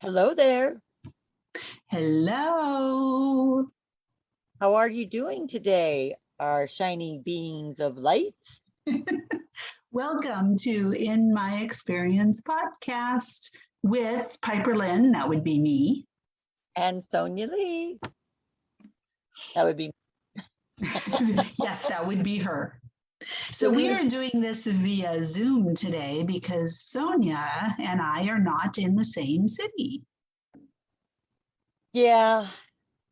Hello there. Hello. How are you doing today, our shiny beings of light? Welcome to In My Experience podcast with Piperlyne, that would be me. And Sonya Lee. That would be Yes, that would be her. So we are doing this via Zoom today because Sonya and I are not in the same city. Yeah,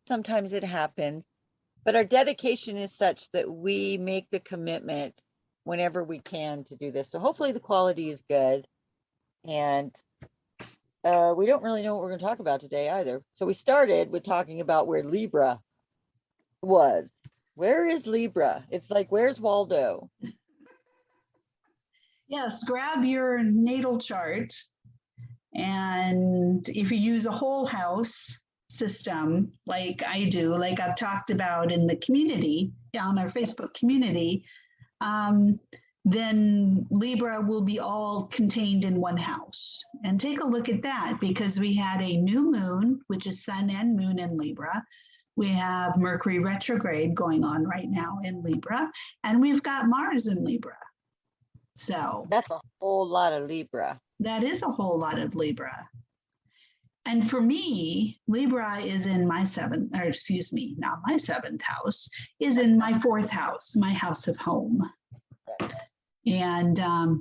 sometimes it happens. But our dedication is such that we make the commitment whenever we can to do this. So hopefully the quality is good. And we don't really know what we're going to talk about today either. So we started with talking about where Libra was. Where is Libra? It's like, where's Waldo? Yes, grab your natal chart. And if you use a whole house system like I do, like I've talked about in the community, on our Facebook community, then Libra will be all contained in one house. And take a look at that because we had a new moon, which is sun and moon in Libra. We have Mercury retrograde going on right now in Libra, and we've got Mars in Libra. So that's a whole lot of Libra. That is a whole lot of Libra. And for me, Libra is in my seventh, or excuse me, not my seventh house, is in my fourth house, my house of home. And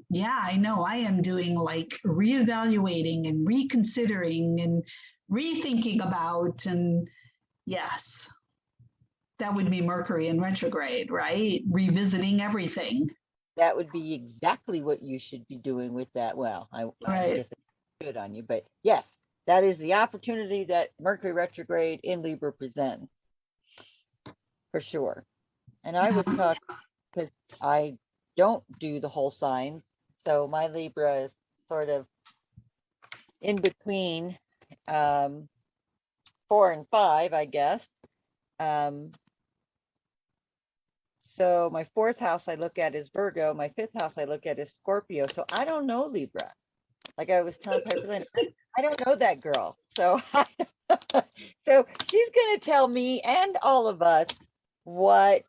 yeah, I know I am doing like reevaluating and reconsidering and rethinking about, and yes, that would be Mercury in retrograde, right? Revisiting everything. That would be exactly what you should be doing with that. Well, I guess it's good on you, but yes, that is the opportunity that Mercury retrograde in Libra presents for sure. And I was talking because I don't do the whole signs. So my Libra is sort of in between 4 and 5, I guess. So my fourth house I look at is Virgo. My fifth house I look at is Scorpio. So I don't know Libra. Like I was telling Piperlyne, I don't know that girl. So, so she's going to tell me and all of us what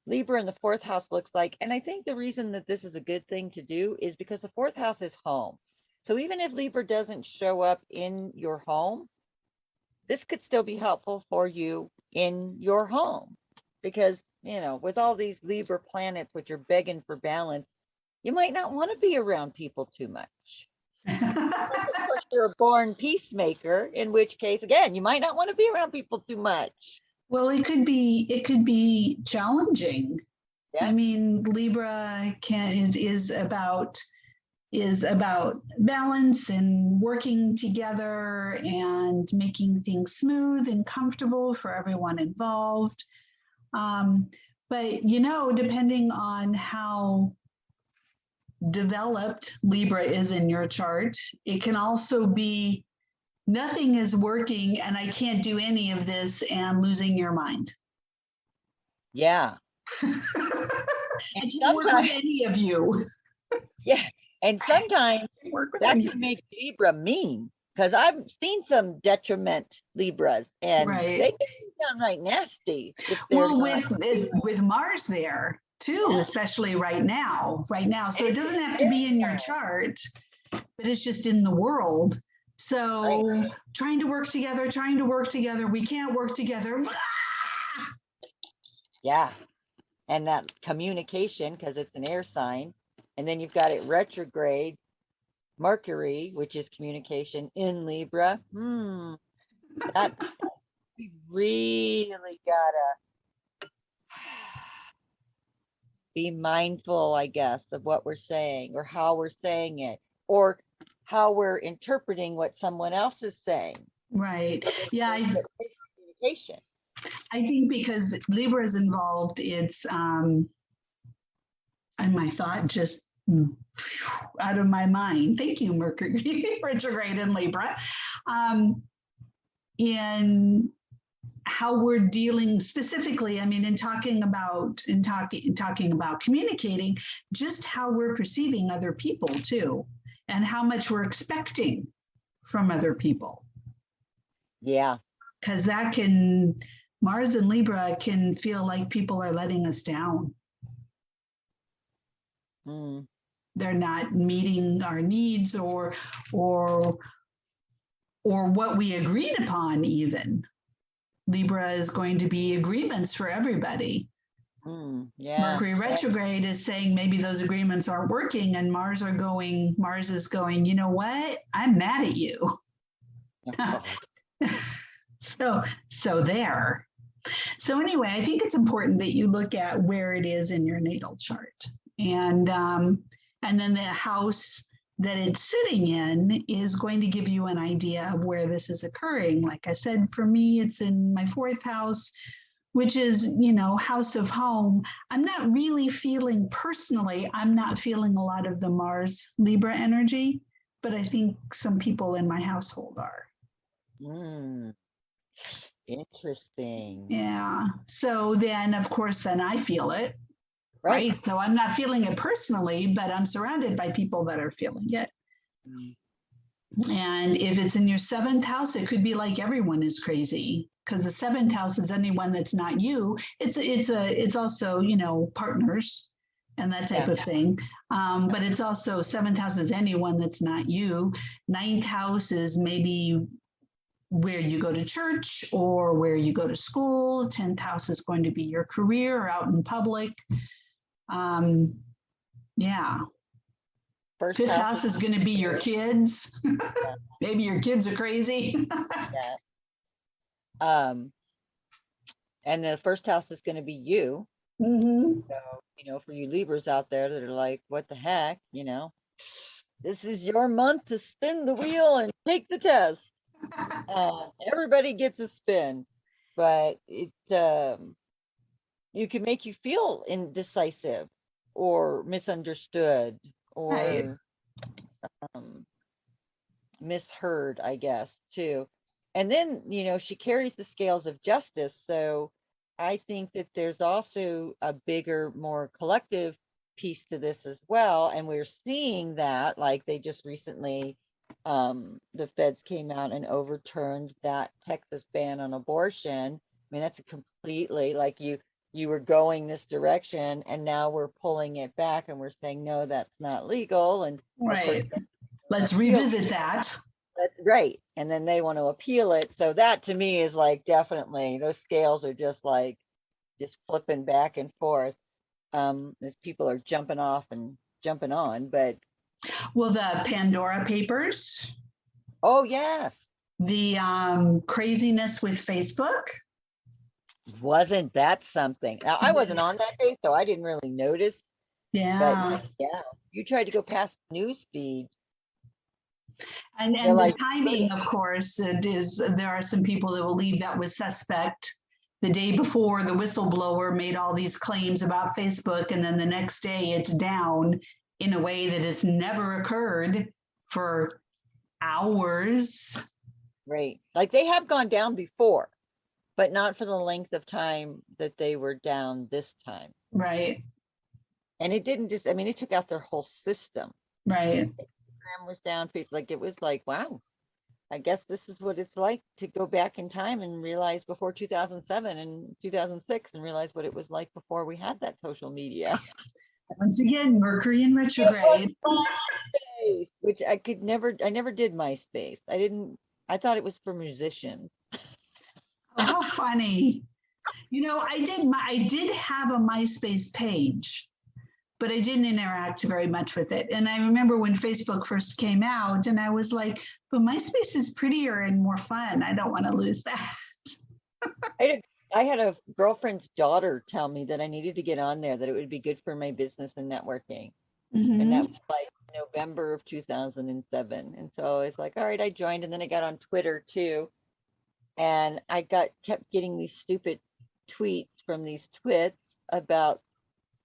Libra in the fourth house looks like. And I think the reason that this is a good thing to do is because the fourth house is home. So even if Libra doesn't show up in your home, this could still be helpful for you in your home. Because, you know, with all these Libra planets, which are begging for balance, you might not want to be around people too much. Of course, you're a born peacemaker, in which case, again, you might not want to be around people too much. Well, it could be challenging. Yeah. I mean, Libra is about balance and working together and making things smooth and comfortable for everyone involved. But, you know, depending on how developed Libra is in your chart, it can also be nothing is working and I can't do any of this and losing your mind. Yeah. I can't work with any of you. Yeah. And sometimes that can make Libra mean, because I've seen some detriment Libras and they can be downright nasty. Well, with Mars there too, especially right now. So it doesn't have to be in your chart, but it's just in the world. So trying to work together, we can't work together. Yeah. And that communication, because it's an air sign. And then you've got it retrograde, Mercury, which is communication in Libra. That we really gotta be mindful, I guess, of what we're saying or how we're saying it or how we're interpreting what someone else is saying. Right. Yeah. Communication. I think because Libra is involved, it's and my thought just out of my mind. Thank you, Mercury retrograde in Libra. In how we're dealing specifically, I mean, in talking about communicating, just how we're perceiving other people too, and how much we're expecting from other people. Yeah. Because Mars and Libra can feel like people are letting us down. Mm. They're not meeting our needs or what we agreed upon even. Libra is going to be agreements for everybody. Yeah. Mercury retrograde is saying maybe those agreements aren't working, and Mars is going, you know what? I'm mad at you. So there. So anyway, I think it's important that you look at where it is in your natal chart. And then the house that it's sitting in is going to give you an idea of where this is occurring. Like I said, for me, it's in my 4th house, which is, house of home. I'm not really feeling personally, I'm not feeling a lot of the Mars Libra energy, but I think some people in my household are. Interesting. Yeah. So then, of course, then I feel it. Right. So I'm not feeling it personally, but I'm surrounded by people that are feeling it. And if it's in your 7th house, it could be like everyone is crazy, because the 7th house is anyone that's not you. It's also, partners and that type of thing. But it's also 7th house is anyone that's not you. 9th house is maybe where you go to church or where you go to school. 10th house is going to be your career or out in public. Yeah. 5th house is going to be your kids. Maybe your kids are crazy. Yeah. And the 1st house is going to be you. So, for you Libras out there that are like, what the heck, this is your month to spin the wheel and take the test. Everybody gets a spin, but it you can make you feel indecisive or misunderstood or misheard, I guess, too. And then, she carries the scales of justice. So I think that there's also a bigger, more collective piece to this as well. And we're seeing that, like they just recently, the feds came out and overturned that Texas ban on abortion. I mean, that's a completely like you were going this direction and now we're pulling it back and we're saying, no, that's not legal. And right. Let's revisit that. Right. And then they want to appeal it. So that to me is like, definitely those scales are just like, just flipping back and forth as people are jumping off and jumping on. But well, the Pandora Papers. Oh, yes. The craziness with Facebook. Wasn't that something? Now, I wasn't on that day, so I didn't really notice. Yeah. But yeah, you tried to go past the news feed. And the timing, of course, there are some people that believe that was suspect. The day before, the whistleblower made all these claims about Facebook, and then the next day it's down in a way that has never occurred for hours. Right. Like they have gone down before, but not for the length of time that they were down this time. Right. And it didn't just, I mean, it took out their whole system. Right. Instagram was down, like it was like, wow, I guess this is what it's like to go back in time and realize before 2007 and 2006 and realize what it was like before we had that social media. Once again, Mercury in retrograde. Which I never did MySpace. I thought it was for musicians. Oh, how funny. I did have a MySpace page, but I didn't interact very much with it. And I remember when Facebook first came out and I was like, but MySpace is prettier and more fun. I don't want to lose that. I had a girlfriend's daughter tell me that I needed to get on there, that it would be good for my business and networking. And that was like November of 2007. And so I was like, all right, I joined. And then I got on Twitter too. And I kept getting these stupid tweets from these twits about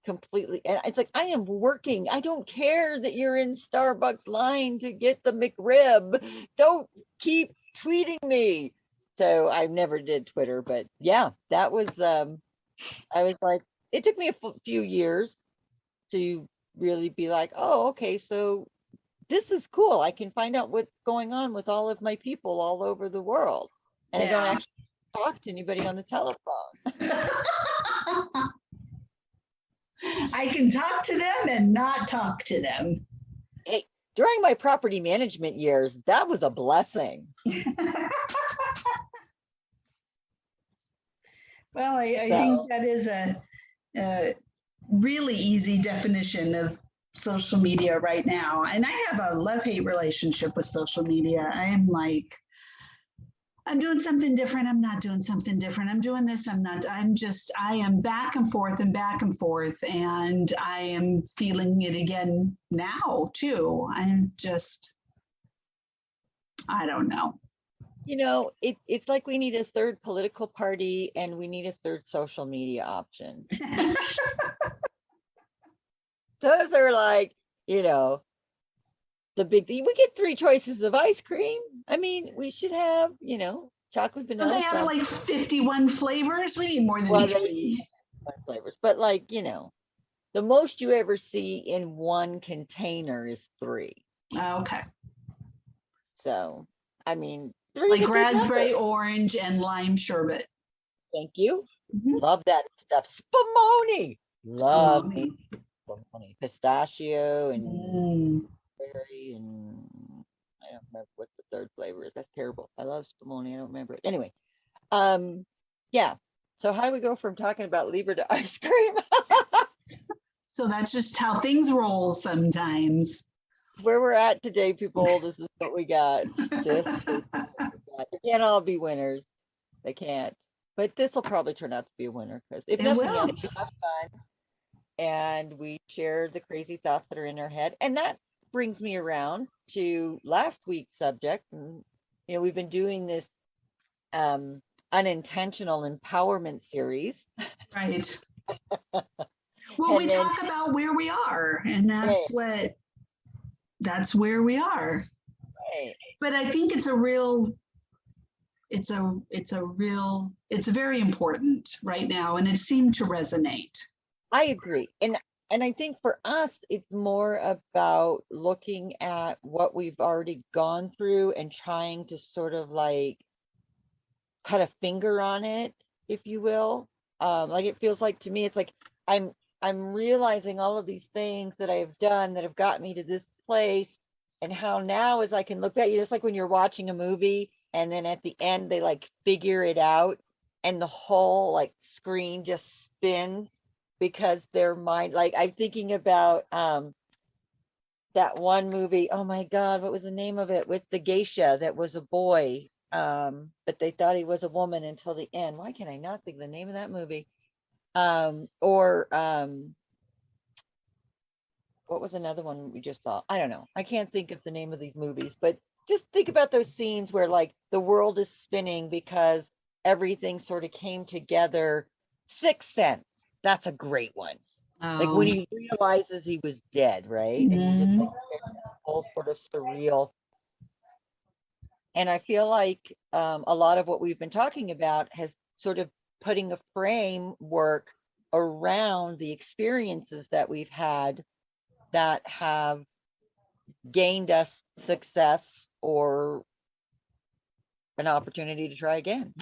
completely, and it's like, I am working. I don't care that you're in Starbucks line to get the McRib. Don't keep tweeting me. So I never did Twitter, but yeah, that was, I was like, it took me a few years to really be like, oh, okay, so this is cool. I can find out what's going on with all of my people all over the world. And I don't Yeah. actually talk to anybody on the telephone. I can talk to them and not talk to them. Hey, during my property management years, that was a blessing. Well, I think that is a really easy definition of social media right now. And I have a love-hate relationship with social media. I am like, I'm doing something different. I'm not doing something different. I'm doing this. I'm not. I am back and forth and back and forth. And I am feeling it again now, too. I don't know. You know, it's like we need a third political party and we need a third social media option. Those are like, you know, the big thing. We get 3 choices of ice cream. I mean, we should have, you know, chocolate, vanilla. They have like 51 flavors. We need more than 3 flavors. But like, you know, the most you ever see in one container is 3. Okay. So, I mean, 3 like raspberry, orange, and lime sherbet. Thank you. Love that stuff. Spumoni. Love me. Spumoni. Pistachio and berry and I don't remember what the 3rd flavor is. That's terrible. I love spumoni. I don't remember it. Anyway, yeah. So how do we go from talking about Libra to ice cream? So that's just how things roll sometimes. Where we're at today, people, this is what we got. They can't all be winners. They can't. But this will probably turn out to be a winner because if nothing else, we have fun and we share the crazy thoughts that are in our head. And that brings me around to last week's subject. And, you know, we've been doing this unintentional empowerment series. Right. Well, we talk about where we are, and that's where we are. Right. But I think it's very important right now, and it seemed to resonate. I agree. And I think for us, it's more about looking at what we've already gone through and trying to sort of like cut a finger on it, if you will. Like it feels like to me, it's like I'm realizing all of these things that I have done that have got me to this place, and how now as I can look back, you know, it's like when you're watching a movie and then at the end they like figure it out and the whole like screen just spins because their mind, like I'm thinking about that one movie. Oh my God, what was the name of it? With the geisha that was a boy, but they thought he was a woman until the end. Why can I not think of the name of that movie? What was another one we just saw? I don't know. I can't think of the name of these movies, but just think about those scenes where like the world is spinning because everything sort of came together. Sixth Sense. That's a great one. Like when he realizes he was dead, right? And you just like whole sort of surreal. And I feel like a lot of what we've been talking about has sort of putting a framework around the experiences that we've had that have gained us success or an opportunity to try again.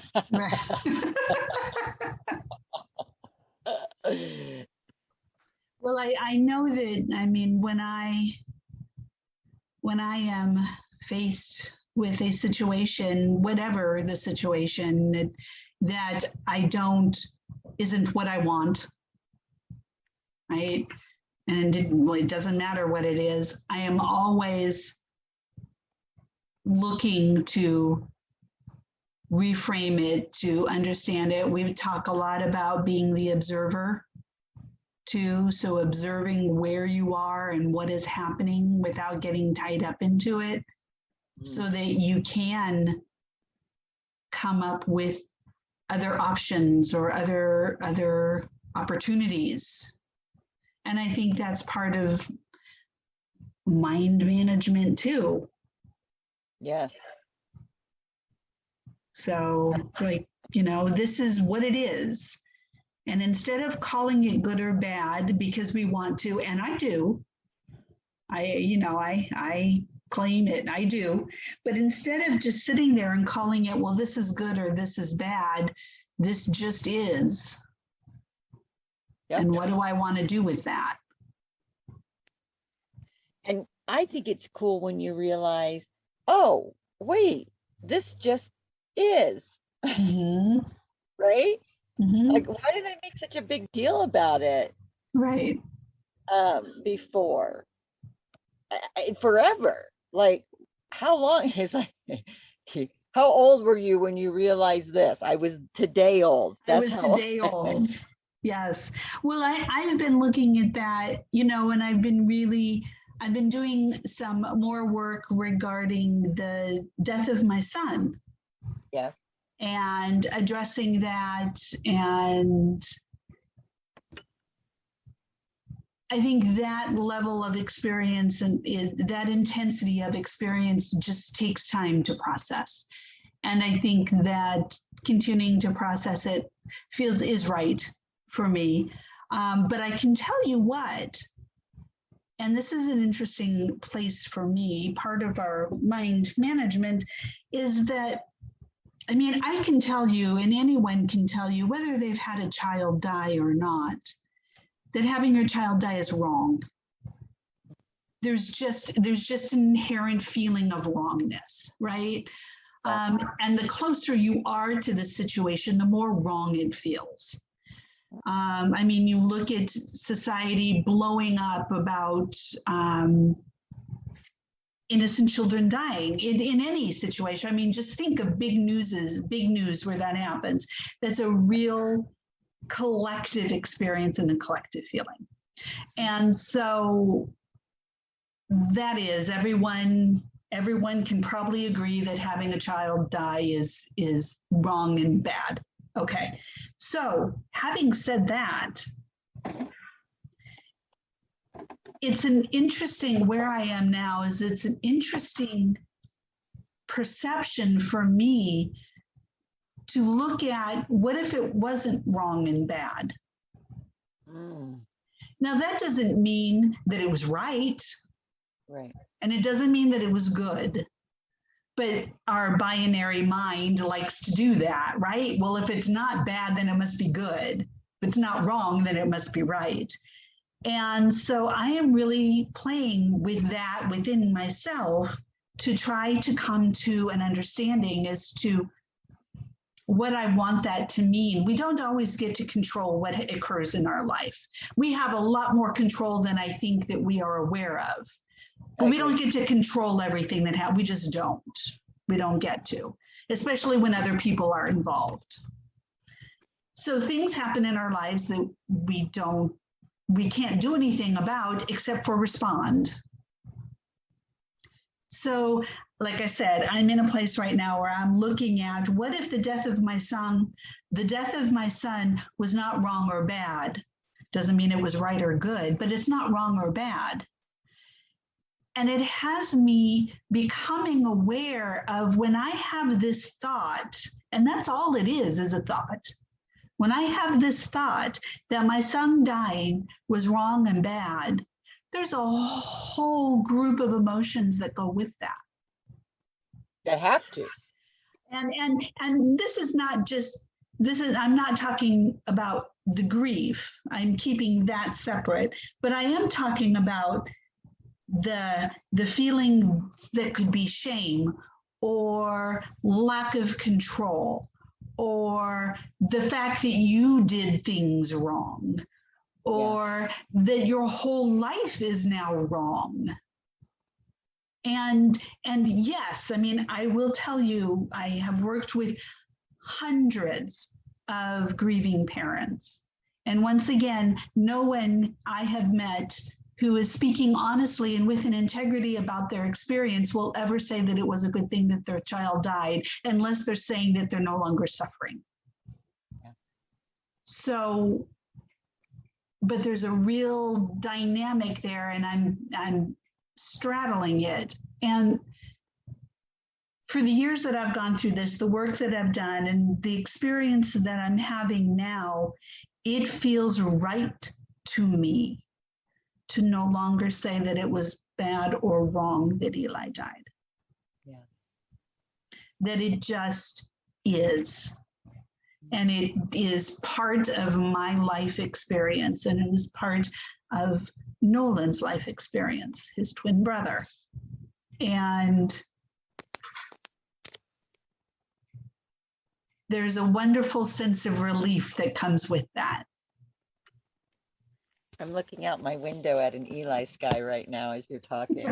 Well, I know that, I mean, when I am faced with a situation, whatever the situation, that isn't what I want, right? And it doesn't matter what it is. I am always looking to reframe it, to understand it. We talk a lot about being the observer too. So observing where you are and what is happening without getting tied up into it, so that you can come up with other options or other opportunities. And I think that's part of mind management too. Yes. So it's like, you know, this is what it is. And instead of calling it good or bad, because we want to, and I do, I claim it, I do. But instead of just sitting there and calling it, well, this is good or this is bad, this just is. Yep. And what do I want to do with that? And I think it's cool when you realize, oh, wait, this just is, Mm-hmm. right? Mm-hmm. Like, why did I make such a big deal about it Right. before? Forever. Like, how long is how old were you when you realized this? I was today old. I That's was how today old. Yes. Well, I've been looking at that, and I've been doing some more work regarding the death of my son Yes. and addressing that. And I think that level of experience and that intensity of experience just takes time to process. And I think that continuing to process it is right for me. But I can tell you what, and this is an interesting place for me, part of our mind management is that, I can tell you, and anyone can tell you, whether they've had a child die or not, that having your child die is wrong. There's just an inherent feeling of wrongness, right? And the closer you are to the situation, the more wrong it feels. You look at society blowing up about innocent children dying in any situation. Just think of big news where that happens. That's a real collective experience and a collective feeling. And so that is, everyone can probably agree that having a child die is wrong and bad. Okay, so having said that, it's an interesting, where I am now is it's an interesting perception for me to look at, what if it wasn't wrong and bad? Now, that doesn't mean that it was right. Right. And it doesn't mean that it was good. But our binary mind likes to do that, right? Well, if it's not bad, then it must be good. If it's not wrong, then it must be right. And so I am really playing with that within myself to try to come to an understanding as to what I want that to mean. We don't always get to control what occurs in our life. We have a lot more control than I think that we are aware of. But we don't get to control everything that happens. We just don't. We don't get to, especially when other people are involved. So things happen in our lives that we can't do anything about except for respond. So, like I said, I'm in a place right now where I'm looking at, what if the death of my son was not wrong or bad? Doesn't mean it was right or good, but it's not wrong or bad. And it has me becoming aware of, when I have this thought, and that's all it is a thought. When I have this thought that my son dying was wrong and bad, there's a whole group of emotions that go with that. They have to. And this is not just, I'm not talking about the grief. I'm keeping that separate, but I am talking about the feelings that could be shame or lack of control, or the fact that you did things wrong, or that your whole life is now wrong. And yes, I will tell you, I have worked with hundreds of grieving parents. And once again, no one I have met who is speaking honestly and with an integrity about their experience will ever say that it was a good thing that their child died, unless they're saying that they're no longer suffering. Yeah. So, but there's a real dynamic there, and I'm straddling it. And for the years that I've gone through this, the work that I've done, and the experience that I'm having now, it feels right to me to no longer say that it was bad or wrong that Eli died. Yeah. That it just is. And it is part of my life experience, and it is part of Nolan's life experience, his twin brother. And there's a wonderful sense of relief that comes with that. I'm looking out my window at an Eli sky right now as you're talking.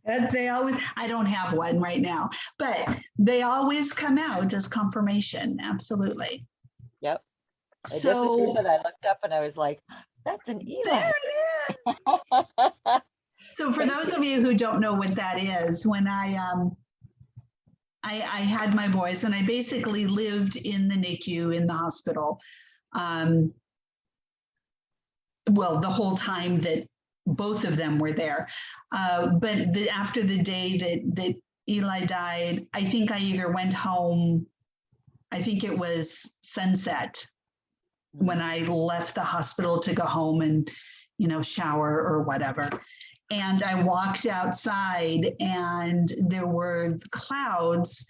And they always, I don't have one right now, but they always come out as confirmation. Absolutely. Yep. And So just as you said, I looked up and I was like, that's an Eli. there it is. So for those of you who don't know what that is, when I had my boys and I basically lived in the NICU in the hospital. Well, the whole time that both of them were there. But after the day that Eli died, I think I either went home, I think it was sunset when I left the hospital to go home and, you know, shower or whatever. And I walked outside and there were clouds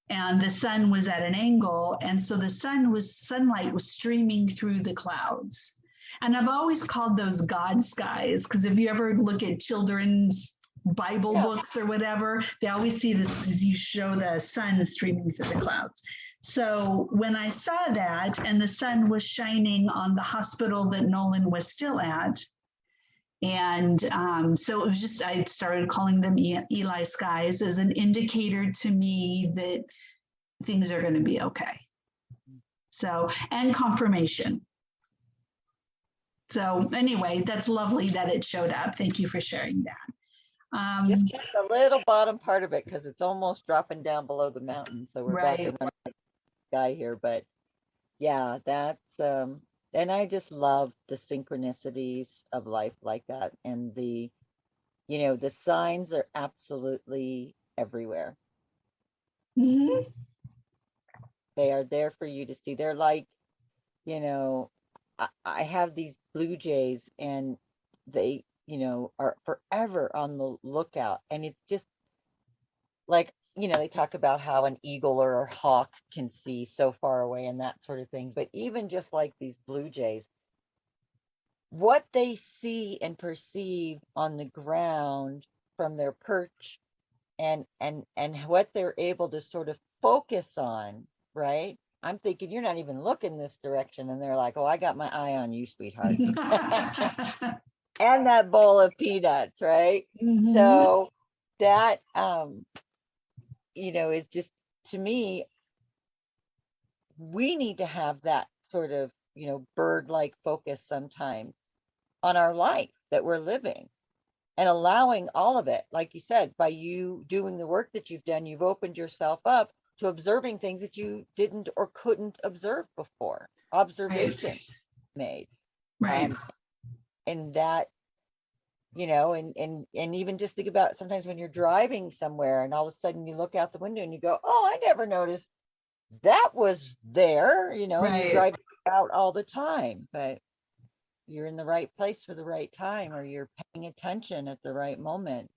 and the sun was at an angle. And so the sunlight was streaming through the clouds. And I've always called those God skies, because if you ever look at children's Bible books or whatever, they always see this, you show the sun streaming through the clouds. So when I saw that and the sun was shining on the hospital that Nolan was still at, and so it was just, I started calling them Eli skies as an indicator to me that things are going to be okay. So, and confirmation. So anyway, that's lovely that it showed up. Thank you for sharing that. Just the little bottom part of it, because it's almost dropping down below the mountain. So we're back in the sky here. But yeah, that's, and I just love the synchronicities of life like that. And the, you know, the signs are absolutely everywhere. Mm-hmm. They are there for you to see. They're like, you know, I have these blue jays and they, you know, are forever on the lookout. And it's just like, you know, they talk about how an eagle or a hawk can see so far away and that sort of thing. But even just like these blue jays, what they see and perceive on the ground from their perch and what they're able to sort of focus on, right? I'm thinking you're not even looking this direction. And they're like, oh, I got my eye on you, sweetheart. And that bowl of peanuts, right? Mm-hmm. So that, you know, is just, to me, we need to have that sort of, you know, bird-like focus sometimes on our life that we're living and allowing all of it. Like you said, by you doing the work that you've done, you've opened yourself up to observing things that you didn't or couldn't observe before. Observation made. Right. And that, you know, and even just think about sometimes when you're driving somewhere and all of a sudden you look out the window and you go, oh, I never noticed that was there, you know, and you drive out all the time, but you're in the right place for the right time, or you're paying attention at the right moment.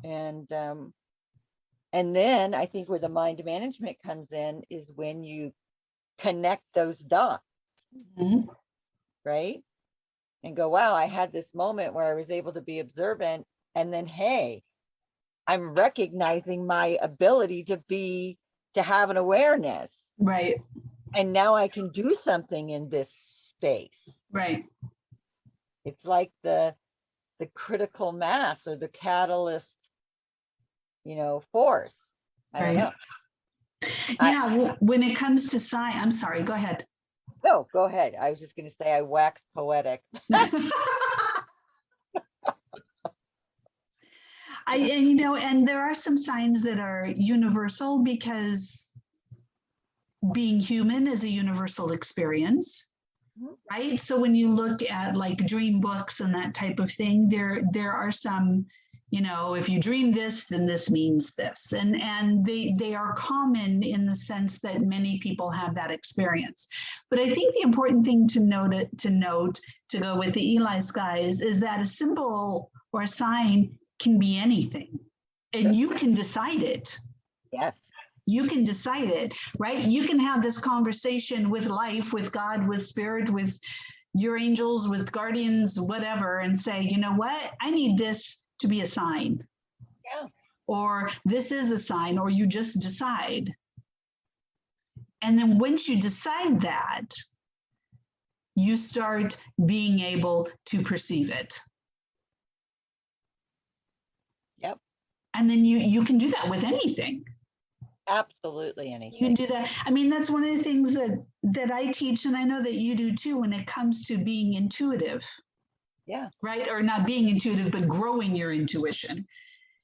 And then I think where the mind management comes in is when you connect those dots, mm-hmm. right? And go, wow, I had this moment where I was able to be observant. And then, hey, I'm recognizing my ability to have an awareness. Right. And now I can do something in this space. Right. It's like the critical mass or the catalyst, you know, force. I don't know. Yeah, when it comes to science, I'm sorry, go ahead. No, go ahead. I was just going to say I waxed poetic. You know, and there are some signs that are universal because being human is a universal experience, right? So when you look at like dream books and that type of thing, there are some, you know, if you dream this, then this means this. And they are common in the sense that many people have that experience. But I think the important thing to note, to go with the Eli skies, is that a simple or a sign can be anything. And you can decide it. Yes. You can decide it, right? You can have this conversation with life, with God, with spirit, with your angels, with guardians, whatever, and say, you know what? I need this to be a sign. Yeah. Or this is a sign, or you just decide. And then once you decide that, you start being able to perceive it. Yep. And then you can do that with anything. Absolutely You anything. can do that. I mean, that's one of the things that I teach, and I know that you do too, when it comes to being intuitive. Yeah. Right? Or not being intuitive, but growing your intuition.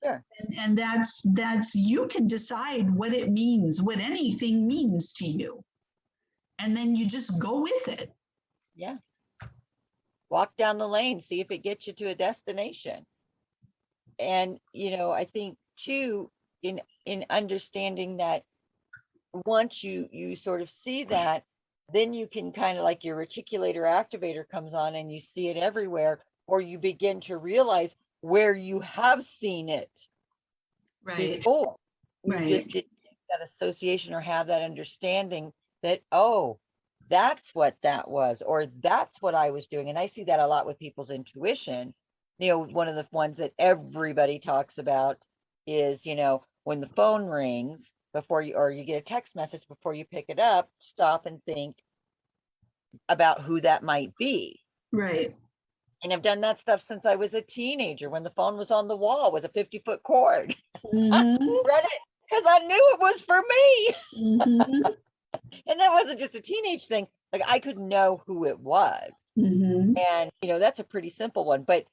Sure. And that's you can decide what it means, what anything means to you. And then you just go with it. Yeah. Walk down the lane, see if it gets you to a destination. And, I think too, in understanding that once you sort of see that, then you can kind of like your reticulator activator comes on and you see it everywhere, or you begin to realize where you have seen it before. You just didn't make that association or have that understanding that, oh, that's what that was, or that's what I was doing. And I see that a lot with people's intuition. One of the ones that everybody talks about is, when the phone rings before you, or you get a text message before you pick it up, stop and think about who that might be. Right. And I've done that stuff since I was a teenager, when the phone was on the wall, was a 50-foot cord. Mm-hmm. I read it because I knew it was for me. Mm-hmm. And that wasn't just a teenage thing. Like, I could know who it was. Mm-hmm. And, that's a pretty simple one. But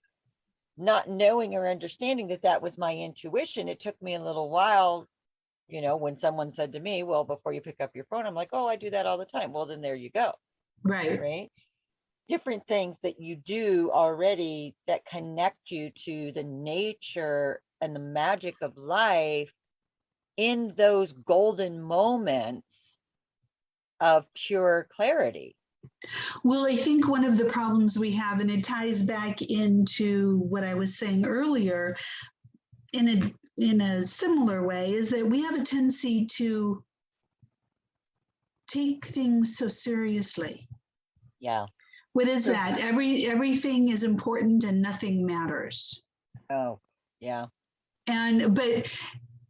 not knowing or understanding that that was my intuition, it took me a little while, when someone said to me, well, before you pick up your phone, I'm like, oh, I do that all the time. Well, then there you go. Right. Different things that you do already that connect you to the nature and the magic of life in those golden moments of pure clarity. Well, I think one of the problems we have, and it ties back into what I was saying earlier in a similar way, is that we have a tendency to take things so seriously. Yeah. What is that? Everything is important and nothing matters. Oh, yeah. And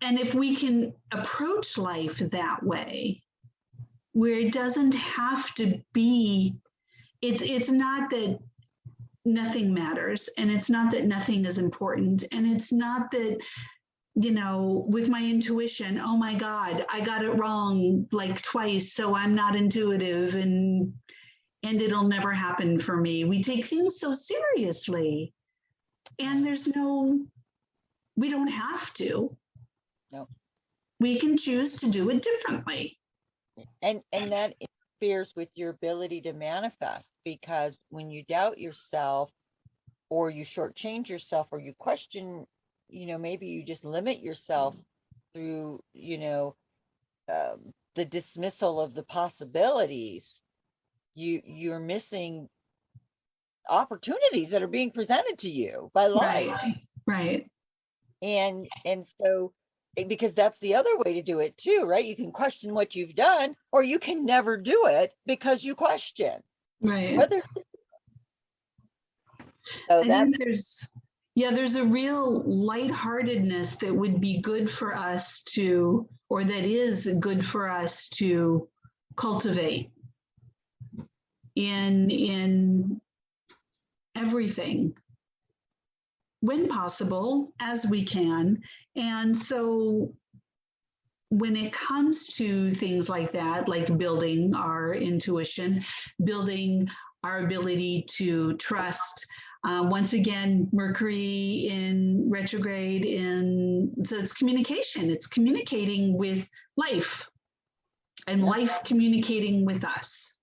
if we can approach life that way, where it doesn't have to be, it's not that nothing matters, and it's not that nothing is important, and it's not that, with my intuition, oh my God, I got it wrong like twice, so I'm not intuitive and it'll never happen for me. We take things so seriously, and we don't have to. No. We can choose to do it differently. And that interferes with your ability to manifest, because when you doubt yourself, or you shortchange yourself, or you question, maybe you just limit yourself through, the dismissal of the possibilities, you're missing opportunities that are being presented to you by life. Right. And so, because that's the other way to do it too, right? You can question what you've done, or you can never do it because you question. Right. So I think there's a real lightheartedness that would be good for us to, or that is good for us to cultivate in everything, when possible, as we can. And so when it comes to things like that, like building our intuition, building our ability to trust, once again, Mercury in retrograde, so it's communication. It's communicating with life, and life communicating with us.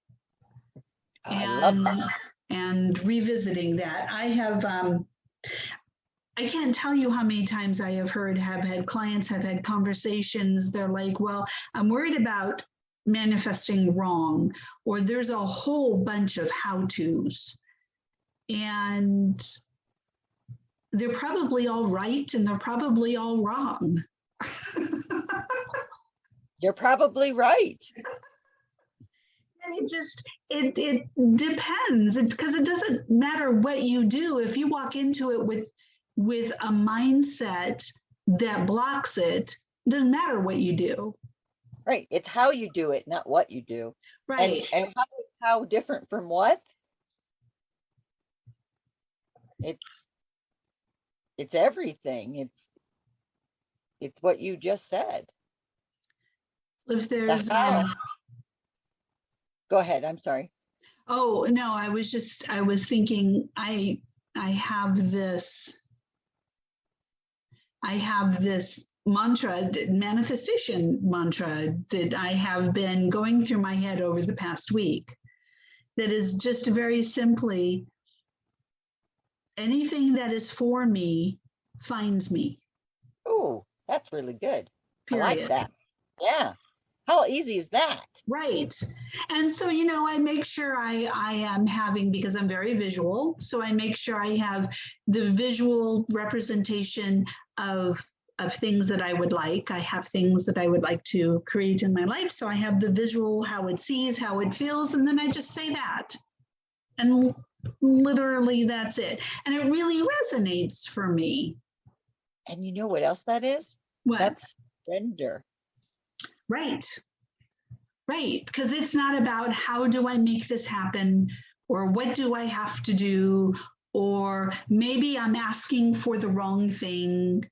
I love that. And revisiting that. I can't tell you how many times I have had clients have had conversations. They're like, well, I'm worried about manifesting wrong, or there's a whole bunch of how-tos. And they're probably all right and they're probably all wrong. You're probably right. And it depends, because it doesn't matter what you do. If you walk into it with a mindset that blocks it, doesn't matter what you do. Right. It's how you do it, not what you do. Right. And how different from what? It's everything. It's what you just said. If there's how. Go ahead. I'm sorry. Oh, no, I was thinking I have this mantra, manifestation mantra, that I have been going through my head over the past week, that is just very simply, anything that is for me finds me. Oh, that's really good. Period. I like that. Yeah. How easy is that? Right. And so, I make sure I am having, because I'm very visual, so I make sure I have the visual representation of things that I would like. I have things that I would like to create in my life. So I have the visual, how it sees, how it feels, and then I just say that. And literally that's it. And it really resonates for me. And you know what else that is? What? That's surrender. Right. Right. Because it's not about how do I make this happen, or what do I have to do, or maybe I'm asking for the wrong thing,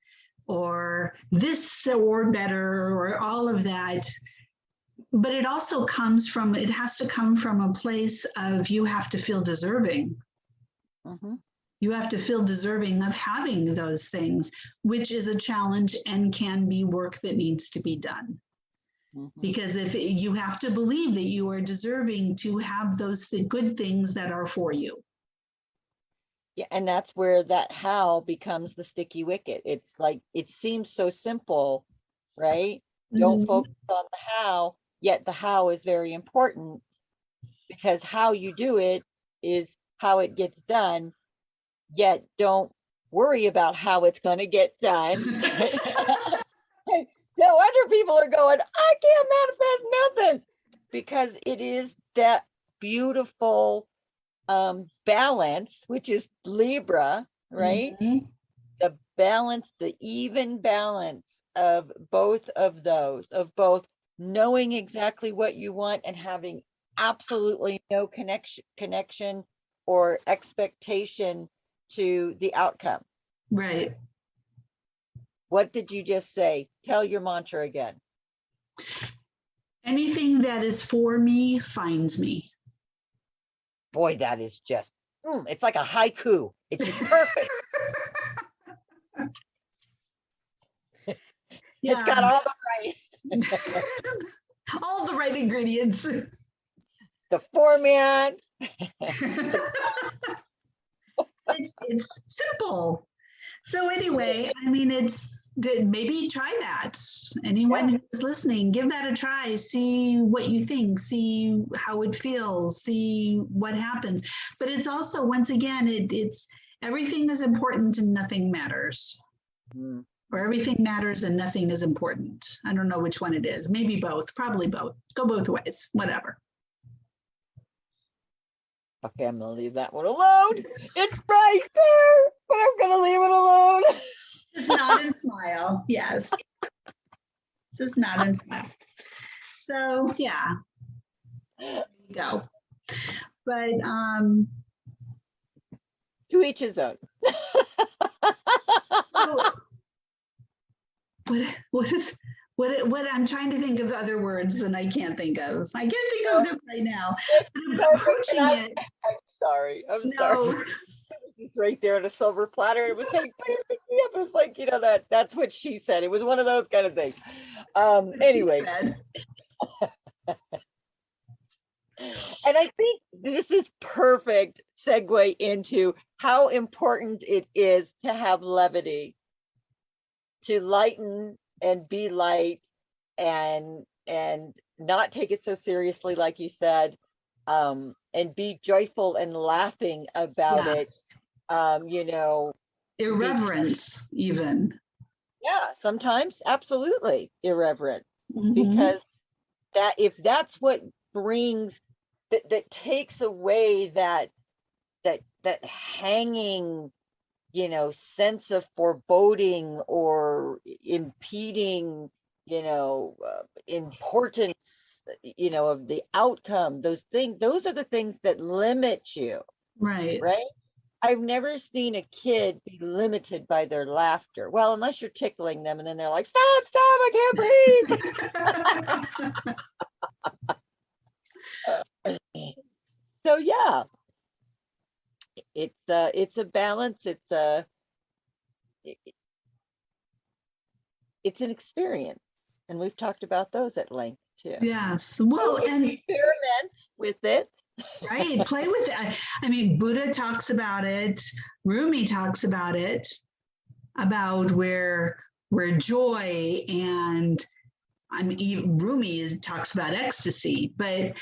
or this or better, or all of that. But it also it has to come from a place of, you have to feel deserving. Mm-hmm. You have to feel deserving of having those things, which is a challenge and can be work that needs to be done. Mm-hmm. Because if you have to believe that you are deserving to have those good things that are for you. Yeah, and that's where that how becomes the sticky wicket. It's like, it seems so simple, right? Mm-hmm. Don't focus on the how, yet the how is very important, because how you do it is how it gets done, yet don't worry about how it's going to get done. No wonder people are going, I can't manifest nothing, because it is that beautiful balance, which is Libra, right? Mm-hmm. The balance, the even balance of both of those, of both knowing exactly what you want and having absolutely no connection or expectation to the outcome. Right. What did you just say? Tell your mantra again. Anything that is for me finds me. Boy, that is just, it's like a haiku. It's just perfect. Yeah. It's got all the right ingredients. The format. It's simple. So anyway, I mean, maybe try that. Anyone who's listening, give that a try. See what you think. See how it feels. See what happens. But it's also, once again, it's everything is important and nothing matters. Mm. Or everything matters and nothing is important. I don't know which one it is. Maybe both. Probably both. Go both ways. Whatever. Okay, I'm going to leave that one alone. It's right there, but I'm going to leave it alone. Just nod and smile. Yes. Just nod and smile. So, yeah. There you go. But to each his own. What I'm trying to think of other words and I can't think of. I can't think of them right now. I'm approaching it. I'm sorry. I'm sorry. It was just right there on a silver platter. It was saying, it was like, that's what she said. It was one of those kind of things. Anyway. And I think this is perfect segue into how important it is to have levity, to lighten and be light, and not take it so seriously, like you said, and be joyful and laughing about it. Irreverence, even. Yeah, sometimes absolutely irreverence, Mhm. because that if that's what brings that takes away that hanging, sense of foreboding or impeding, importance, of the outcome, those are the things that limit you, Right. right? I've never seen a kid be limited by their laughter. Well, unless you're tickling them and then they're like, stop, I can't breathe. So yeah, it's a balance. It's an experience. And we've talked about those at length too. Yes. Well, So and experiment with it. right, play with it. I mean, Buddha talks about it. Rumi talks about it, about where joy and Rumi talks about ecstasy, but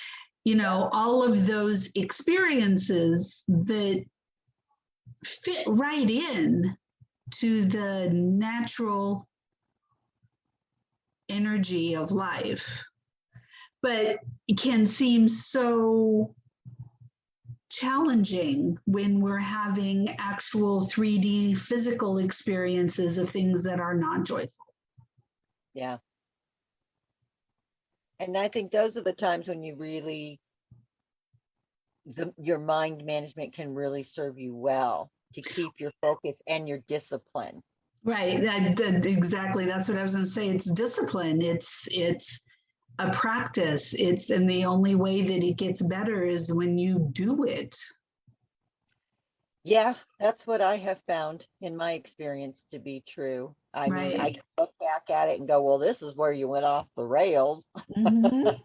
all of those experiences that fit right in to the natural energy of life, but it can seem so challenging when we're having actual 3D physical experiences of things that are not joyful. Yeah. And I think those are the times when you really, your mind management can really serve you well to keep your focus and your discipline. Right. Exactly. That's what I was going to say. It's discipline. It's a practice. And the only way that it gets better is when you do it. Yeah, that's what I have found in my experience to be true. I mean, I can look back at it and go, well, this is where you went off the rails. Mm-hmm. And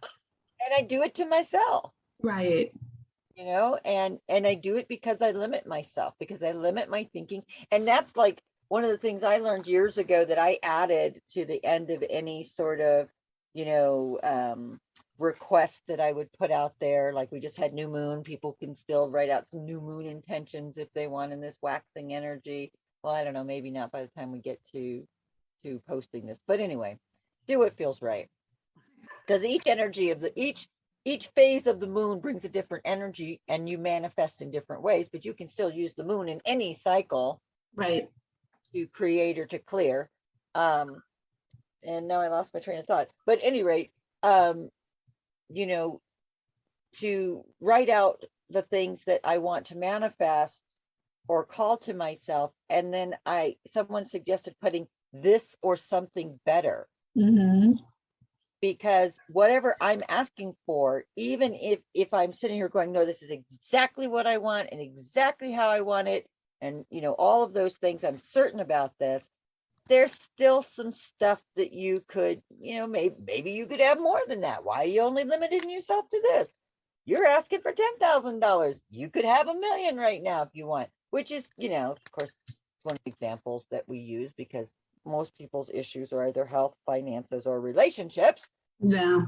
I do it to myself. Right. And I do it because I limit myself, because I limit my thinking. And that's like one of the things I learned years ago that I added to the end of any sort of, request that I would put out there. Like we just had new moon, people can still write out some new moon intentions if they want in this waxing energy. Well, I don't know, maybe not by the time we get to posting this, but anyway, do what feels right, because each energy of each phase of the moon brings a different energy and you manifest in different ways, but you can still use the moon in any cycle, right, to create or to clear. And now I lost my train of thought, but at any rate, to write out the things that I want to manifest or call to myself, and then someone suggested putting this or something better. Mm-hmm. Because whatever I'm asking for, even if I'm sitting here going, no, this is exactly what I want and exactly how I want it, and all of those things, I'm certain about this, there's still some stuff that you could, maybe you could have more than that. Why are you only limiting yourself to this? You're asking for $10,000. You could have $1 million right now if you want, which is, of course, one of the examples that we use, because most people's issues are either health, finances, or relationships. Yeah.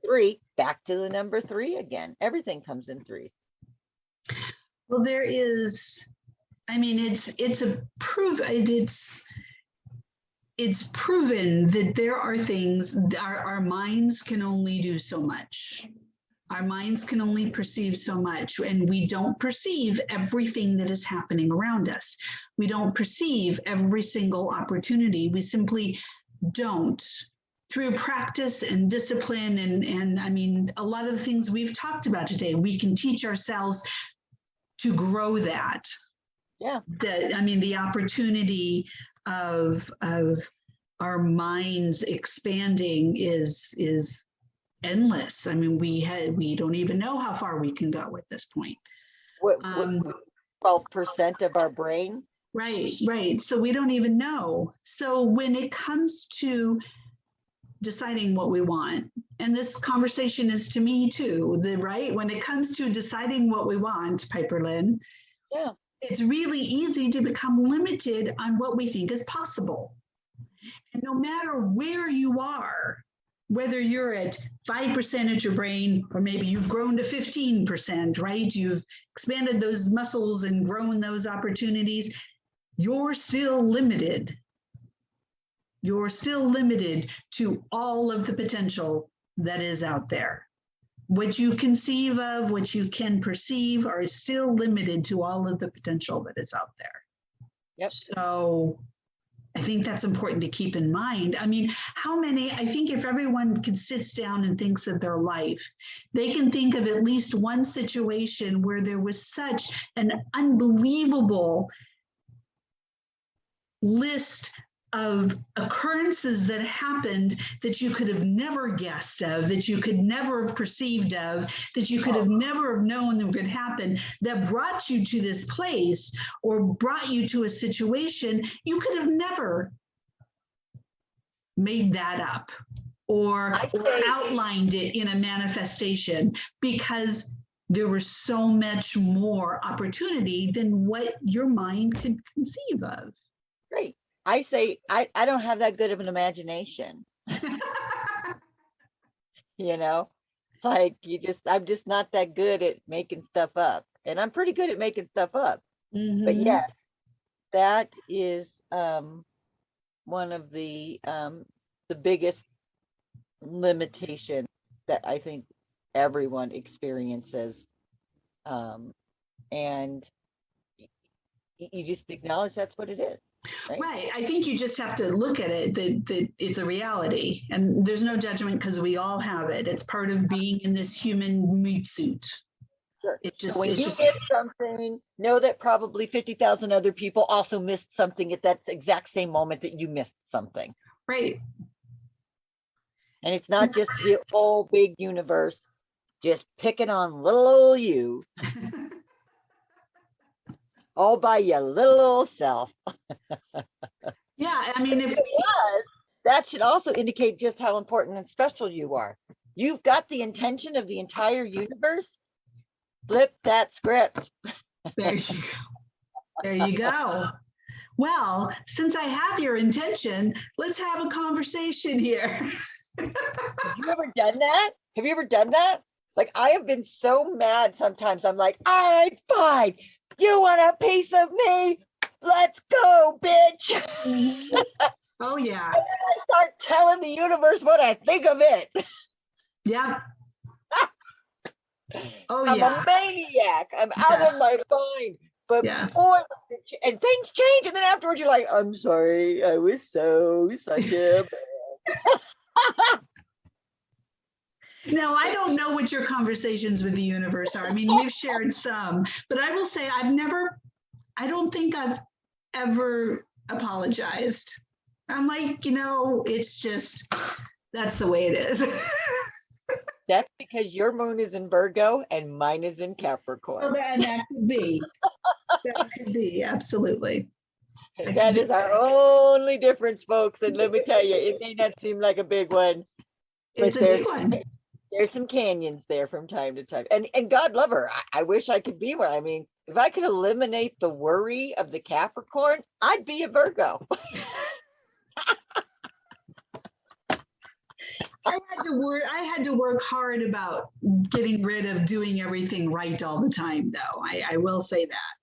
3, back to the number 3 again. Everything comes in 3s. Well, there is, I mean, it's proven that there are things, our minds can only do so much. Our minds can only perceive so much, and we don't perceive everything that is happening around us. We don't perceive every single opportunity. We simply don't. Through practice and discipline, and I mean, a lot of the things we've talked about today, we can teach ourselves to grow that. Yeah. The opportunity of our minds expanding is endless. I mean, we don't even know how far we can go at this point. 12% of our brain. Right. So we don't even know. So when it comes to deciding what we want, and this conversation is to me too, right? When it comes to deciding what we want, Piperlyne, yeah, it's really easy to become limited on what we think is possible. And no matter where you are, whether you're at 5% at your brain, or maybe you've grown to 15%, right? You've expanded those muscles and grown those opportunities. you're still limited. You're still limited to all of the potential that is out there. What you conceive of, what you can perceive are still limited to all of the potential that is out there. Yep. So I think that's important to keep in mind. I mean, I think if everyone sits down and thinks of their life, they can think of at least one situation where there was such an unbelievable list of occurrences that happened that you could have never guessed of, that you could never have perceived of, that you could have never have known that could happen, that brought you to this place or brought you to a situation. You could have never made that up or outlined it in a manifestation, because there was so much more opportunity than what your mind could conceive of. Great. I say, I don't have that good of an imagination. You know, like I'm just not that good at making stuff up, and I'm pretty good at making stuff up. Mm-hmm. But yes, that is one of the biggest limitations that I think everyone experiences. And you just acknowledge that's what it is. Right. I think you just have to look at it that it's a reality, and there's no judgment because we all have it. It's part of being in this human meat suit. Sure. It just, so when you miss something, know that probably 50,000 other people also missed something at that exact same moment that you missed something. Right. And it's not just the whole big universe just picking on little old you. All by your little old self. Yeah, I mean, if it was, that should also indicate just how important and special you are. You've got the intention of the entire universe. Flip that script. There you go. There you go. Well, since I have your intention, let's have a conversation here. Have you ever done that? Have you ever done that? Like, I have been so mad sometimes. I'm like, all right, fine. You want a piece of me? Let's go, bitch. Oh, yeah. And then I start telling the universe what I think of it. Yeah. Oh, I'm yeah. a maniac. I'm out of my mind. But boy, and things change. And then afterwards, you're like, I'm sorry. I was such a bad. Now, I don't know what your conversations with the universe are. I mean, we've shared some, but I will say I don't think I've ever apologized. I'm like, it's just, that's the way it is. That's because your moon is in Virgo and mine is in Capricorn. Well, that could be. That could be, absolutely. That is our only difference, folks. And let me tell you, it may not seem like a big one. It's a big one. There's some canyons there from time to time. And God love her. I wish I could be one. I mean, if I could eliminate the worry of the Capricorn, I'd be a Virgo. I had to work hard about getting rid of doing everything right all the time, though. I will say that.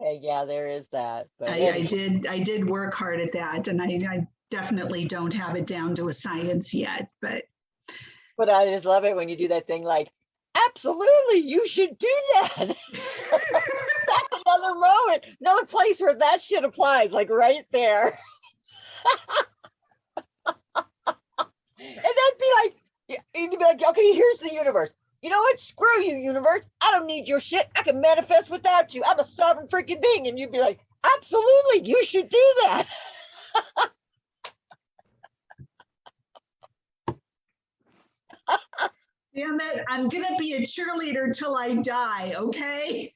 Okay, yeah, there is that. But I did work hard at that, and I definitely don't have it down to a science yet, but I just love it when you do that thing like, absolutely, you should do that. That's another moment, another place where that shit applies, like right there. And you'd be like, okay, here's the universe. You know what? Screw you, universe. I don't need your shit. I can manifest without you. I'm a sovereign freaking being. And you'd be like, absolutely, you should do that. Damn it, I'm gonna be a cheerleader till I die, okay?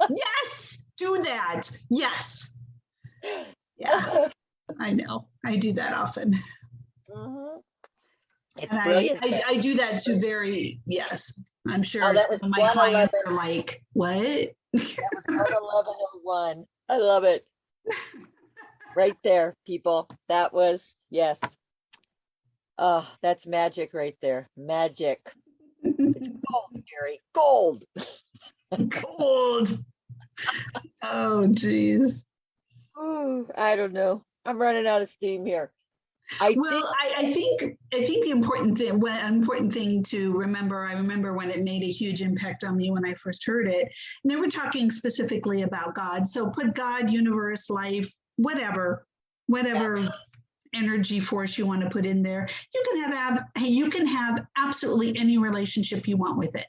Yes, do that. Yes. Yeah, I know. I do that often. Mm-hmm. It's and brilliant. I do that too very, yes. I'm sure that was my clients are like, what? That was 1101. I love it. Right there, people. That was, yes. Oh, that's magic right there. Magic. It's gold, Gary. Gold. Gold. Oh, geez. Ooh, I don't know. I'm running out of steam here. I think, Well, I think the important thing to remember, I remember when it made a huge impact on me when I first heard it. And they were talking specifically about God. So put God, universe, life, whatever energy force you want to put in there. You can have absolutely any relationship you want with it.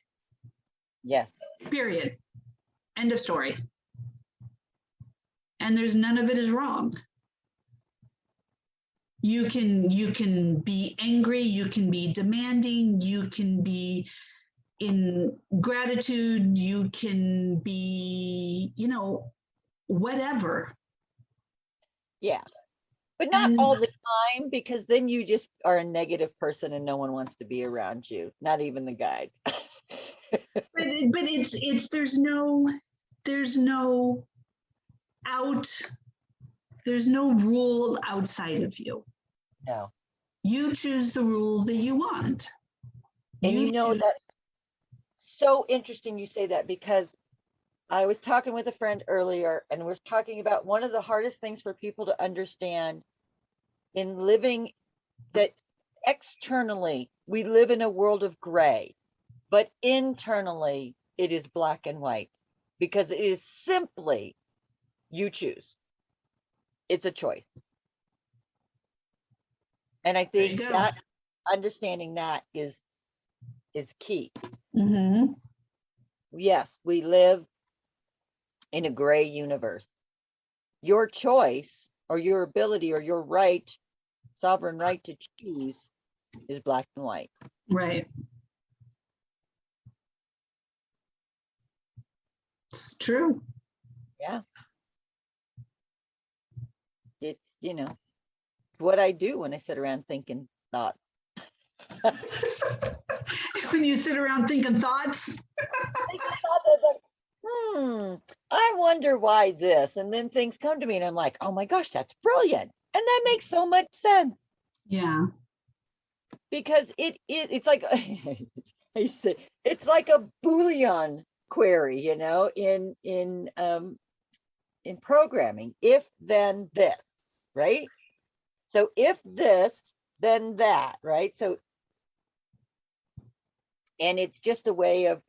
yes, Period. End of story. And there's none of it is wrong. You can be angry, you can be demanding, you can be in gratitude, you can be, whatever. yeah, but not And all the time, because then you just are a negative person and no one wants to be around you, not even the guides. but it's there's no out there's no rule outside of you. No. You choose the rule that you want. And you know choose. that, so interesting you say that, because I was talking with a friend earlier and we're talking about one of the hardest things for people to understand in living, that externally we live in a world of gray, but internally it is black and white, because it is simply you choose. It's a choice. And I There you think go. that understanding that is key. Mm-hmm. Yes, we live in a gray universe. Your choice or your ability or your right, sovereign right to choose, is black and white. Right. It's true. Yeah. It's, what I do when I sit around thinking thoughts. When you sit around thinking thoughts. I wonder why this, and then things come to me and I'm like, oh my gosh, that's brilliant. And that makes so much sense. Yeah. Because it's like I say, it's like a Boolean query, in programming. If then this, right? So if this, then that, right? So, and it's just a way of,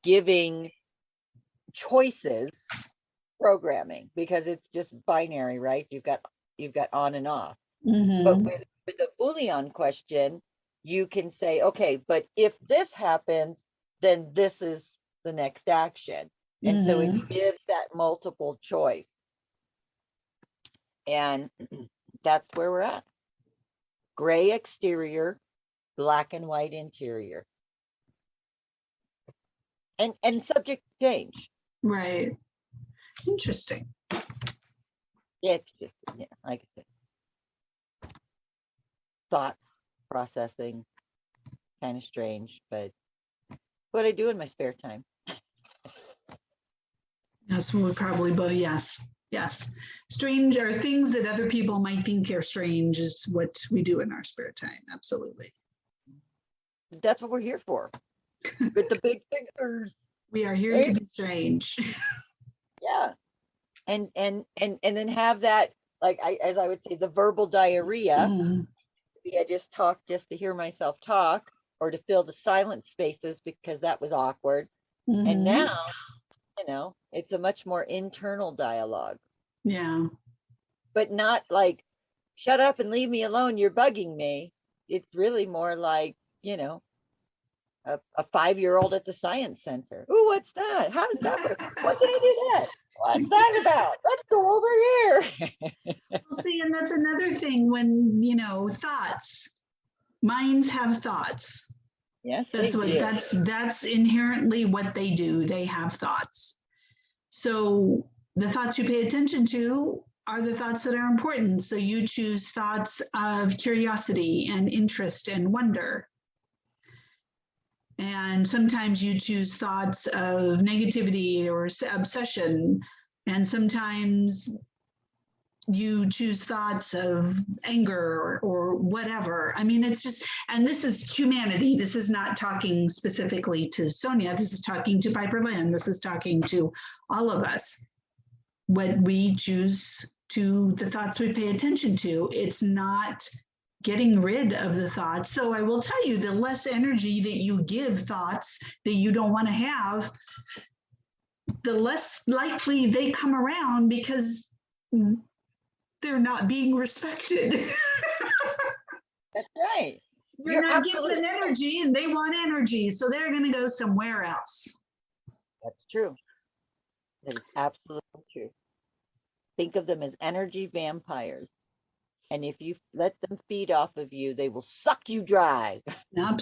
giving choices programming, because it's just binary, right? You've got on and off. Mm-hmm. But with the Boolean question, you can say, okay, but if this happens, then this is the next action. And so it gives that multiple choice. And that's where we're at. Gray exterior, black and white interior. And subject to change. Right. Interesting. It's just, like I said, thoughts, processing, kind of strange, but what I do in my spare time. That's what we probably both, yes. Strange, or things that other people might think are strange, is what we do in our spare time. Absolutely. That's what we're here for. With the big thinkers. We are here to be strange. Yeah. And then have that, like as I would say, the verbal diarrhea. Maybe I just talked just to hear myself talk, or to fill the silent spaces because that was awkward. And now, it's a much more internal dialogue. Yeah. But not like, shut up and leave me alone, you're bugging me. It's really more like, a 5-year-old at the science center. Ooh, what's that? How does that work? Why can I do that? What's that about? Let's go over here. Well, see, and that's another thing when, thoughts, minds have thoughts. Yes, that's inherently what they do. They have thoughts. So the thoughts you pay attention to are the thoughts that are important. So you choose thoughts of curiosity and interest and wonder. And sometimes you choose thoughts of negativity or obsession. And sometimes you choose thoughts of anger or whatever. I mean, it's just, and this is humanity. This is not talking specifically to Sonya. This is talking to Piperlyne. This is talking to all of us. What we choose to, the thoughts we pay attention to, it's not getting rid of the thoughts. So I will tell you, the less energy that you give thoughts that you don't want to have, the less likely they come around because they're not being respected. That's right. You're not giving them energy and they want energy. So they're going to go somewhere else. That's true. That is absolutely true. Think of them as energy vampires. And if you let them feed off of you, they will suck you dry. Yep.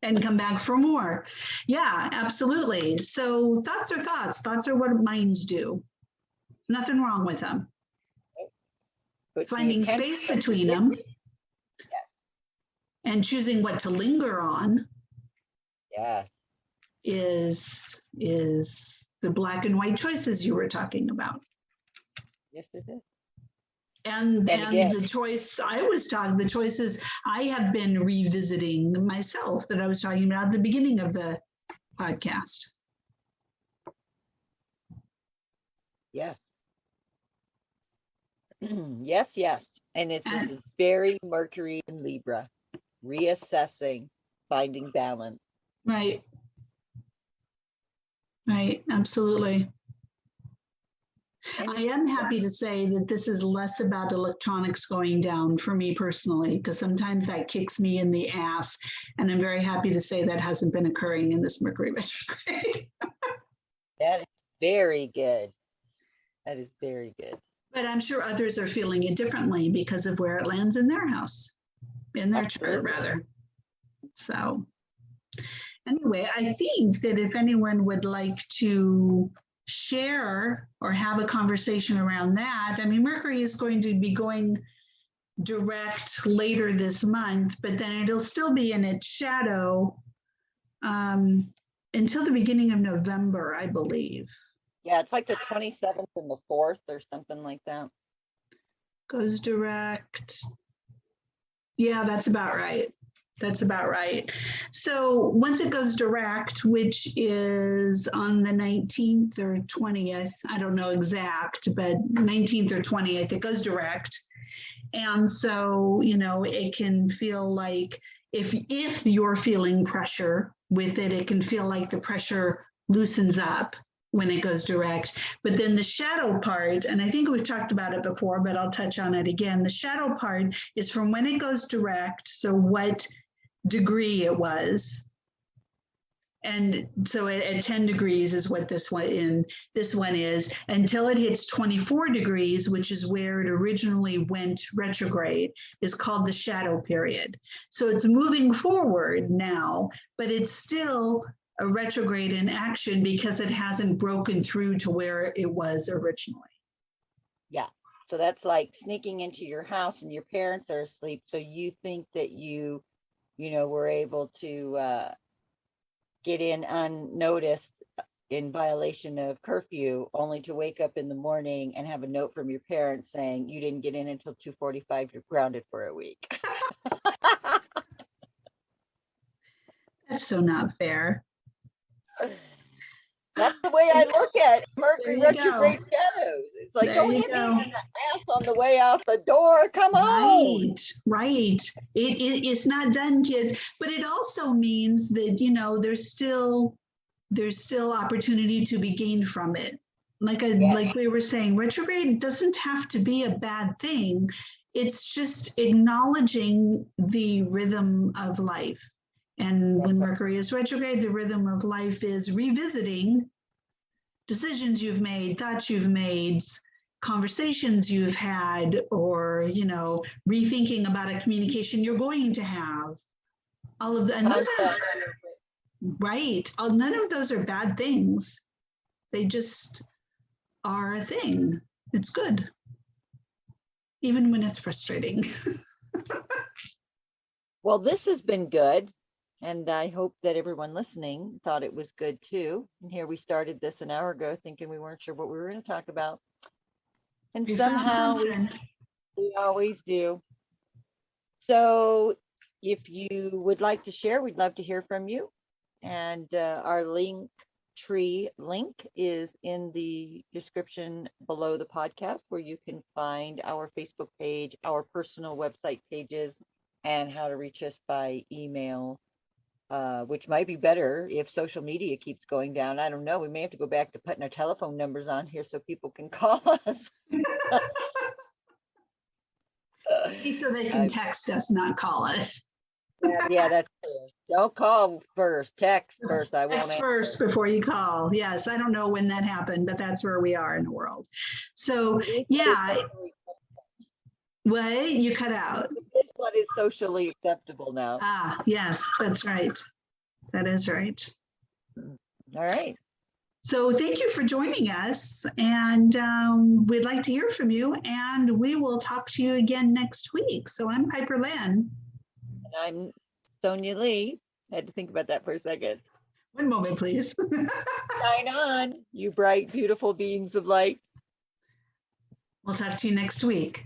And come back for more. Yeah, absolutely. So thoughts are thoughts. Thoughts are what minds do. Nothing wrong with them. But finding space between them. Yes. And choosing what to linger on. Yes. Is the black and white choices you were talking about. Yes, it is. And the choice I was talking, the choices I have been revisiting myself that I was talking about at the beginning of the podcast. Yes. Yes, yes. And this is very Mercury and Libra, reassessing, finding balance. Right. Right, absolutely. I am happy to say that this is less about electronics going down for me personally, because sometimes that kicks me in the ass. And I'm very happy to say that hasn't been occurring in this Mercury retrograde. That is very good. That is very good. But I'm sure others are feeling it differently because of where it lands in their house, in their chart rather. So anyway, I think that if anyone would like to share or have a conversation around that, I mean, Mercury is going to be going direct later this month, but then it'll still be in its shadow until the beginning of November, I believe. Yeah, it's like the 27th and the 4th or something like that. Goes direct. Yeah, that's about right. That's about right. So once it goes direct, which is on the 19th or 20th, I don't know exact, but 19th or 20th, it goes direct. And so, you know, it can feel like if you're feeling pressure with it, it can feel like the pressure loosens up when it goes direct. But then the shadow part, and I think we've talked about it before, but I'll touch on it again. The shadow part is from when it goes direct. So what degree it was. And so at 10 degrees is what this one is, until it hits 24 degrees, which is where it originally went retrograde, is called the shadow period. So it's moving forward now, but it's still a retrograde in action because it hasn't broken through to where it was originally. Yeah. So that's like sneaking into your house and your parents are asleep. So you think that you know, were able to get in unnoticed in violation of curfew, only to wake up in the morning and have a note from your parents saying you didn't get in until 2:45, you're grounded for a week. That's so not fair. That's the way I look at Mercury retrograde shadows. It's like, don't hit me in the ass on the way out the door. Come on. Right. It's not done, kids. But it also means that, you know, there's still opportunity to be gained from it. Like we were saying, retrograde doesn't have to be a bad thing. It's just acknowledging the rhythm of life. And when Mercury is retrograde, the rhythm of life is revisiting decisions you've made, thoughts you've made, conversations you've had, or, you know, rethinking about a communication you're going to have. All of that. And those are, right. None of those are bad things. They just are a thing. It's good. Even when it's frustrating. Well, this has been good. And I hope that everyone listening thought it was good too. And here we started this an hour ago thinking we weren't sure what we were going to talk about. And We found somehow something. we always do. So if you would like to share, we'd love to hear from you. And our Linktree link is in the description below the podcast, where you can find our Facebook page, our personal website pages, and how to reach us by email, which might be better if social media keeps going down. I don't know. We may have to go back to putting our telephone numbers on here so people can call us. So they can text us, not call us. Yeah, that's true. Don't call first, text first. I won't Text answer. first before you call. Yes, I don't know when that happened, but that's where we are in the world. So, It is yeah, socially- what you cut out. it is what is socially acceptable now. Ah, yes, that's right. That is right. All right. So thank you for joining us, and we'd like to hear from you, and we will talk to you again next week. So I'm Piperlyne. And I'm Sonya Lee. I had to think about that for a second. One moment, please. Shine on, you bright, beautiful beings of light. We'll talk to you next week.